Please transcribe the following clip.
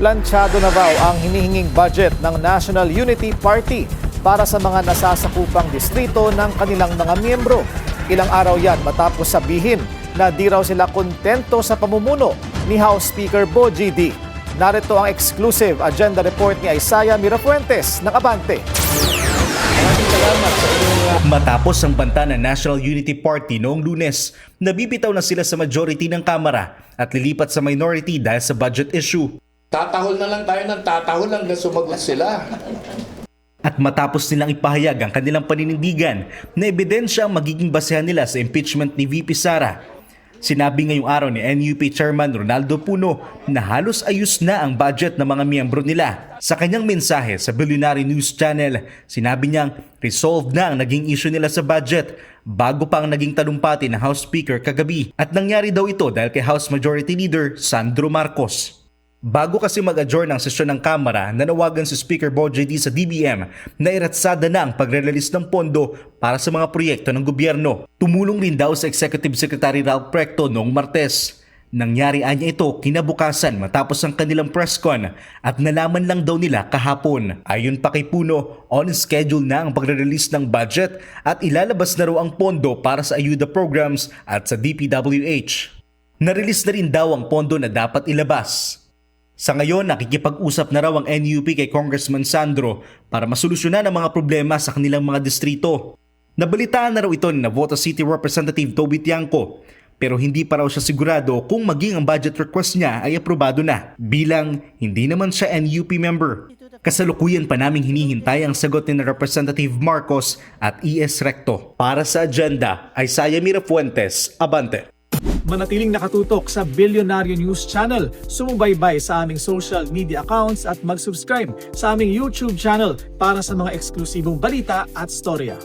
Planchado na raw ang hinihinging budget ng National Unity Party para sa mga nasasakupang distrito ng kanilang mga miyembro. Ilang araw yan matapos sabihin na di raw sila kontento sa pamumuno ni House Speaker Bogie D. Narito ang exclusive agenda report ni Isaiah Mirafuentes ng Abante. Matapos ang banta ng National Unity Party noong Lunes, nabibitaw na sila sa majority ng Kamara at lilipat sa minority dahil sa budget issue. Tatahol na lang tayo ng tatahol hanggang sumagot sila. At matapos nilang ipahayag ang kanilang paninindigan na ebidensya ang magiging basehan nila sa impeachment ni VP Sara. Sinabi ngayong araw ni NUP Chairman Ronaldo Puno na halos ayos na ang budget ng mga miyembro nila. Sa kanyang mensahe sa Billionaire News Channel, sinabi niyang resolved na ang naging issue nila sa budget bago pa ang naging talumpati ng House Speaker kagabi. At nangyari daw ito dahil kay House Majority Leader Sandro Marcos. Bago kasi mag-adjourn ang sesyon ng Kamara, nanawagan si Speaker Bogie D sa DBM na iratsada na ang pagre-release ng pondo para sa mga proyekto ng gobyerno. Tumulong rin daw sa Executive Secretary Ralph Precto noong Martes. Nangyari anya ito kinabukasan matapos ang kanilang press con at nalaman lang daw nila kahapon. Ayon pa kay Puno, on schedule na ang pagre-release ng budget at ilalabas na raw ang pondo para sa ayuda programs at sa DPWH. Na-release na rin daw ang pondo na dapat ilabas. Sa ngayon, nakikipag-usap na raw ang NUP kay Congressman Sandro para masolusyonan ang mga problema sa kanilang mga distrito. Nabalitaan na raw ito ni Navotas City Representative Toby Tiangco, pero hindi pa raw siya sigurado kung maging ang budget request niya ay aprobado na bilang hindi naman siya NUP member. Kasalukuyan pa naming hinihintay ang sagot ni Representative Marcos at ES Recto. Para sa agenda, Isaiah Mirafuentes, Abante. Manatiling nakatutok sa Billionaire News Channel, sumubaybay sa aming social media accounts at mag-subscribe sa aming YouTube channel para sa mga eksklusibong balita at storya.